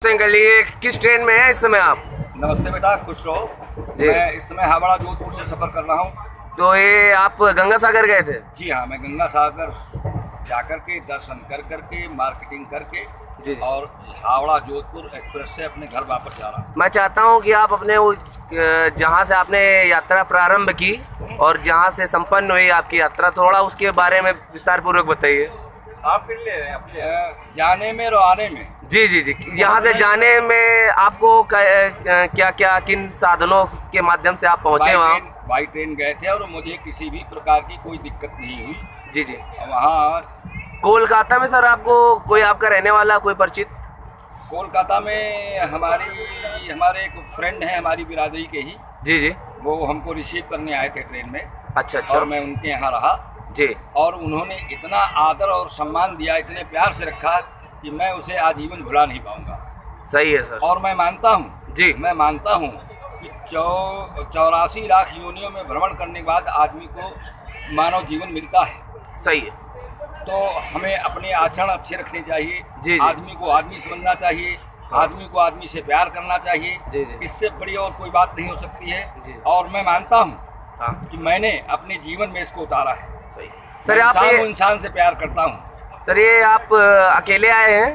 लिए किस ट्रेन में है इस समय आप? नमस्ते बेटा, खुश रहो। मैं इस समय हावड़ा जोधपुर से सफ़र कर रहा हूँ। तो ये आप गंगा सागर गए थे? जी हाँ, मैं गंगा सागर जाकर के दर्शन कर करके मार्केटिंग करके जी और हावड़ा जोधपुर एक्सप्रेस से अपने घर वापस जा रहा हूँ। मैं चाहता हूँ कि आप अपने वो जहाँ से आपने यात्रा प्रारंभ की और जहाँ से संपन्न हुई आपकी यात्रा, थोड़ा उसके बारे में विस्तार पूर्वक बताइए। आप फिर ले रहे हैं जाने में और आने में? जी जी जी, यहाँ से जाने में आपको क्या क्या किन साधनों के माध्यम से आप पहुँचे वहाँ? बाई ट्रेन गए थे और मुझे किसी भी प्रकार की कोई दिक्कत नहीं हुई। जी जी। वहाँ कोलकाता में सर आपको कोई आपका रहने वाला कोई परिचित? कोलकाता में हमारे एक फ्रेंड हैं, हमारी बिरादरी के ही। जी जी। वो हमको रिसीव करने आए थे ट्रेन में। अच्छा अच्छा। और मैं उनके यहाँ रहा जी। और उन्होंने इतना आदर और सम्मान दिया, इतने प्यार से रखा कि मैं उसे आजीवन भुला नहीं पाऊंगा। सही है सर। और मैं मानता हूँ जी, मैं मानता हूँ कि 84 लाख योनियों में भ्रमण करने के बाद आदमी को मानव जीवन मिलता है। सही है। तो हमें अपने आचरण अच्छे रखने चाहिए। जी जी। आदमी को आदमी समझना चाहिए। हाँ। आदमी को आदमी से प्यार करना चाहिए। जी जी। इससे बड़ी और कोई बात नहीं हो सकती है। जी। और मैं मानता हूँ हाँ कि मैंने अपने जीवन में इसको उतारा है। सही। सर आप इंसान से प्यार करता हूँ। सर ये आप अकेले आए हैं?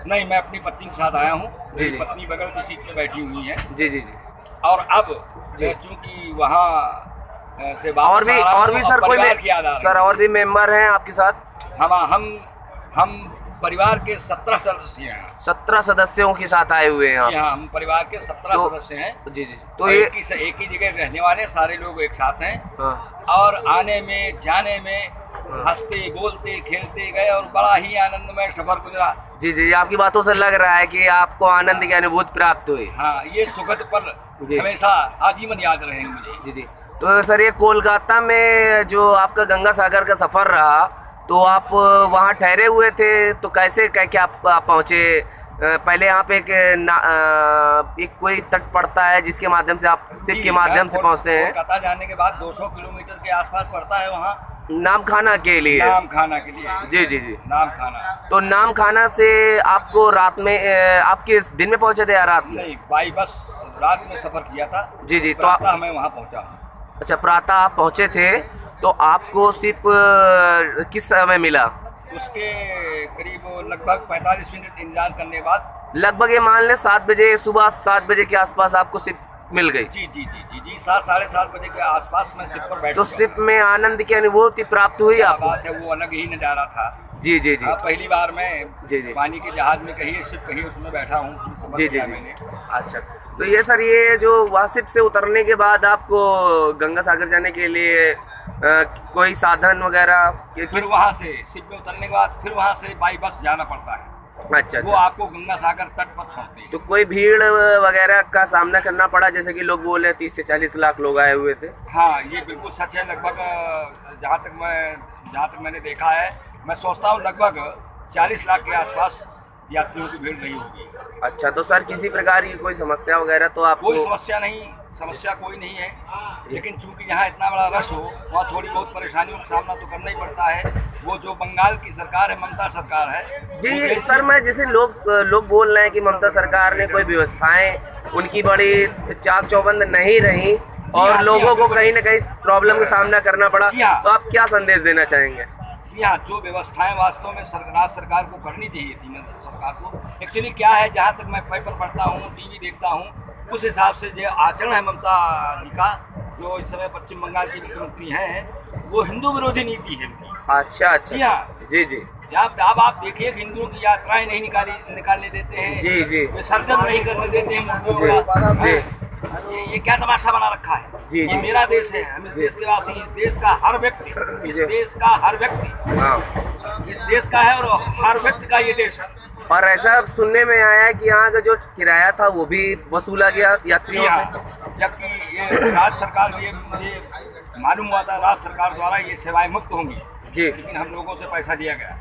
नहीं, मैं अपनी पत्नी के साथ आया हूँ। जी जी। पत्नी बगल की सीट में बैठी हुई है। जी जी जी। और अब चूंकि वहाँ से वापस और भी सर कोई सर और भी मेंबर हैं आपके साथ? हम परिवार के 17 सदस्य हैं। 17 सदस्यों के साथ आए हुए हैं आप? हाँ, हम परिवार के 17 सदस्य हैं। जी जी। तो ये एक ही जगह रहने वाले सारे लोग एक साथ हैं। हाँ। और आने में जाने में हंसते बोलते खेलते गए और बड़ा ही आनंदमय सफर गुजरा। जी जी, आपकी बातों से लग रहा है कि आपको आनंद की अनुभूति प्राप्त हुई। हाँ, ये सुखद पल हमेशा आजीवन याद रहेंगे मुझे। जी जी। तो सर ये कोलकाता में जो आपका गंगा सागर का सफ़र रहा, तो आप वहाँ ठहरे हुए थे, तो कैसे क्या आप पहुँचे? पहले यहाँ पे एक कोई तट पड़ता है जिसके माध्यम से आप शिप के माध्यम से पहुँचते हैं। कोलकाता जाने के बाद 200 किलोमीटर के आसपास पड़ता है वहाँ नामखाना के लिए। नामखाना के लिए। जी जी जी। नामखाना। तो नामखाना से आपको रात में आपके दिन में पहुँचे थे या रात में? नहीं, बाई बस रात में सफ़र किया था। जी जी। तो प्रातः मैं वहाँ पहुँचा। अच्छा, प्रातः आप पहुँचे थे। तो आपको शिप किस समय मिला? उसके करीब लगभग 45 मिनट इंतजार करने के बाद, लगभग ये मान लें 7 बजे, सुबह 7 बजे के आसपास आपको शिप मिल गई? जी जी जी जी जी, 7 साढ़े 7 बजे के आसपास मैं शिप पर बैठ। तो शिप में आनंद की अनुभूति प्राप्त हुई आपको? बात है, वो अलग ही नज़ारा था। जी जी जी। पहली बार मैं जी जी पानी के जहाज में कहीं शिप कहीं उसमें बैठा हूँ। जी जी जी। अच्छा, तो ये सर ये जो वहाँ शिप से उतरने के बाद आपको गंगा सागर जाने के लिए कोई साधन वगैरह? फिर वहाँ से शिप में उतरने के बाद फिर वहाँ से बाई बस जाना पड़ता है। अच्छा वो अच्छा। आपको गंगा सागर तट पर छोड़ते हैं। तो कोई भीड़ वगैरह का सामना करना पड़ा? जैसे कि लोग बोले 30 से 40 लाख लोग आए हुए थे। हाँ, ये बिल्कुल सच है। लगभग जहाँ तक मैंने देखा है, मैं सोचता हूँ लगभग 40 लाख के आसपास यात्रियों की भीड़ रही होगी। अच्छा, तो सर किसी प्रकार की कोई समस्या वगैरह तो आपको? कोई समस्या कोई नहीं है। लेकिन चूंकि यहाँ इतना बड़ा रश हो, वहाँ थोड़ी बहुत परेशानियों का सामना तो करना ही पड़ता है। वो जो बंगाल की सरकार है, ममता सरकार है। जी सर, मैं जैसे लोग बोल रहे हैं कि ममता सरकार ने कोई व्यवस्थाएं उनकी बड़ी चाक चौबंद नहीं रही और लोगों को कहीं ना कहीं प्रॉब्लम का सामना करना पड़ा, तो आप क्या संदेश देना चाहेंगे? यहाँ जो व्यवस्थाएं वास्तव में राज्य सरकार को करनी चाहिए थी, सरकार को एक्चुअली क्या है, जहाँ तक मैं पेपर पढ़ता हूँ, टीवी देखता हूँ, उस हिसाब से जो आचरण है ममता जी का, जो इस समय पश्चिम बंगाल की मुख्यमंत्री हैं, वो हिंदू विरोधी नीति है उनकी। अच्छा अच्छा। जी जी। अब आप देखिए, हिंदुओं की यात्राएं नहीं निकालने देते हैं। जी जी। विसर्जन नहीं करने देते हैं। जी। ये क्या तमाशा बना रखा है? जी जी। ये मेरा देश है, हम इस देश के वासी, इस देश का हर व्यक्ति, इस देश का हर व्यक्ति इस देश का है और हर व्यक्ति का ये देश है। और ऐसा सुनने में आया है कि यहाँ का जो किराया था वो भी वसूला गया यात्रियों से, जबकि ये राज्य सरकार, ये मुझे मालूम हुआ था राज्य सरकार द्वारा ये सेवाएं मुफ्त होंगी जी, लेकिन हम लोगों से पैसा लिया गया।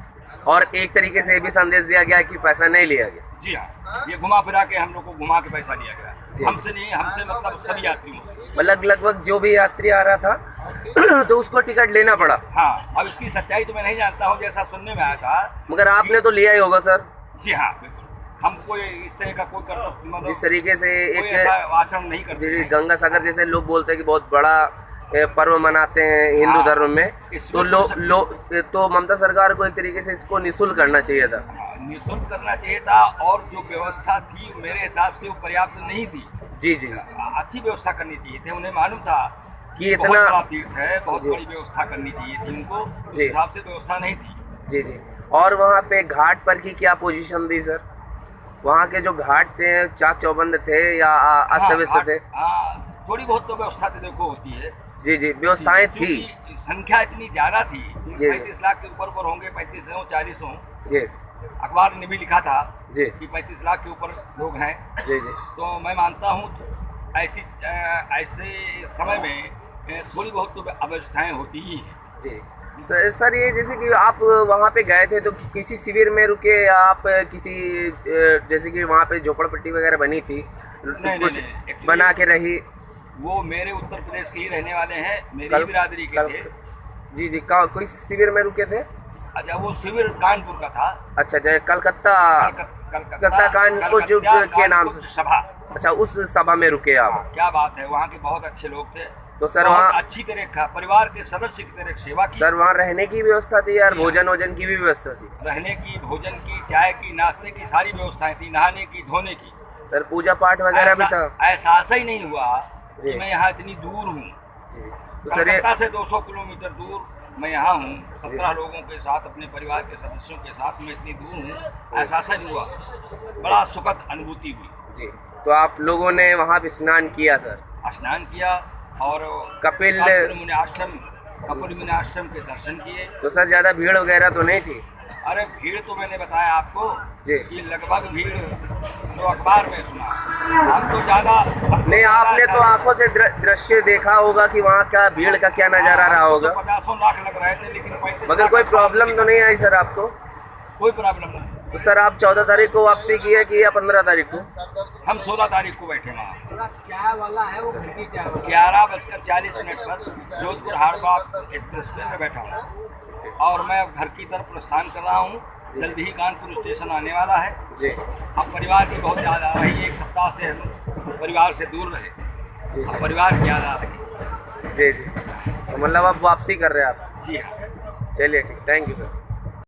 और एक तरीके से भी संदेश दिया गया कि पैसा नहीं लिया गया। जी हाँ, ये घुमा फिरा के हम लोग को घुमा के पैसा लिया गया। हमसे नहीं, हमसे मतलब सभी यात्रियों से। लगभग जो भी यात्री आ रहा था तो उसको टिकट लेना पड़ा। हाँ, अब इसकी सच्चाई तो मैं नहीं जानता हूँ, जैसा सुनने में आया था। मगर आपने तो लिया ही होगा सर? जी हाँ, बिल्कुल। हम कोई इस तरह का कोई मतलब जिस तरीके से कोई एक ऐसा आचरण नहीं करते जी हैं। गंगा सागर जैसे लोग बोलते हैं कि बहुत बड़ा पर्व मनाते हैं हिंदू हाँ, धर्म में, इसमें तो तो तो ममता सरकार को एक तरीके से इसको निःशुल्क करना चाहिए था। हाँ, निःशुल्क करना चाहिए था, और जो व्यवस्था थी मेरे हिसाब से वो पर्याप्त नहीं थी। जी जी अच्छी व्यवस्था करनी चाहिए थी, उन्हें मालूम था कि कि इतना बहुत बड़ा तीर्थ है, बहुत जी। बड़ी व्यवस्था करनी चाहिए थी उनको, उस जी। हिसाब से व्यवस्था नहीं थी। जी जी। और वहाँ पे घाट पर की क्या पोजीशन थी सर? वहाँ के जो घाट थे चाक चौबंद थे या अस्त व्यस्त थे? हाँ, थोड़ी बहुत तो व्यवस्था तो देखो होती है। जी जी, व्यवस्थाएं थी। क्योंकि संख्या इतनी ज्यादा थी, जी। 35 लाख के ऊपर होंगे, 35 हो 40 हो। जी अखबार ने भी लिखा था जी कि 35 लाख के ऊपर लोग हैं। जी जी तो मैं मानता हूँ ऐसे समय में थोड़ी बहुत तो अव्यवस्थाएं होती ही हैं। जी। सर ये जैसे कि आप वहाँ पे गए थे तो किसी शिविर में रुके या आप किसी जैसे कि वहाँ पे झोपड़पट्टी वगैरह बनी थी, कुछ नहीं, बना के रही? वो मेरे उत्तर प्रदेश के ही रहने वाले हैं, मेरी कल- बिरादरी के थे। जी जी, कोई शिविर में रुके थे? अच्छा, वो शिविर कानपुर का था। अच्छा, जय कलकत्ता कलकत्ता कानपुर जो के नाम से। सभा। अच्छा, उस सभा में रुके आप? क्या बात है, वहाँ के बहुत अच्छे लोग थे। तो सर बहुत वहाँ अच्छी तरह का परिवार के सदस्य की तरह सेवा की। सर वहाँ रहने की व्यवस्था थी यार, भोजन वोजन की भी व्यवस्था थी? रहने की, भोजन की, चाय की, नाश्ते की सारी व्यवस्थाएं थी, नहाने की, धोने की। सर पूजा पाठ वगैरह भी था? एहसास ही नहीं हुआ जी। कि मैं यहाँ इतनी दूर हूँ। जी जी। तो सर ये कलकत्ता से 200 किलोमीटर दूर मैं यहाँ हूँ, 17 लोगों के साथ, अपने परिवार के सदस्यों के साथ मैं इतनी दूर हूँ, एहसास ही नहीं हुआ। बड़ा सुखद अनुभूति हुई। जी। तो आप लोगों ने वहाँ पे स्नान किया सर? स्नान किया और कपिल मुनि आश्रम के दर्शन किए। तो सर ज़्यादा भीड़ वगैरह तो नहीं थी? अरे भीड़ तो मैंने बताया आपको जी। कि लगभग भीड़ जो अखबार में सुना, हम तो ज़्यादा नहीं, आपने तो आंखों से दृश्य देखा होगा कि वहाँ का भीड़ का क्या नज़ारा रहा होगा। 50 लाख लग रहे थे, लेकिन 35 मगर कोई प्रॉब्लम तो नहीं आई सर आपको? कोई प्रॉब्लम नहीं। तो सर आप 14 तारीख को वापसी की है कि या 15 तारीख को? हम 16 तारीख को बैठे वहाँ। चाय वाला है वो खिड़की चाय वाला। 11:40 पर जोधपुर हावड़ा एक्सप्रेस में बैठा हूँ और मैं अब घर की तरफ प्रस्थान कर रहा हूँ। जल्दी ही कानपुर स्टेशन आने वाला है। जी। अब परिवार की बहुत याद आ रही है, 1 सप्ताह से हम परिवार से दूर रहे। जी अब परिवार की याद आ रही है। जी जी जी। तो मतलब आप वापसी कर रहे हैं आप? जी हाँ। चलिए ठीक, थैंक यू सर।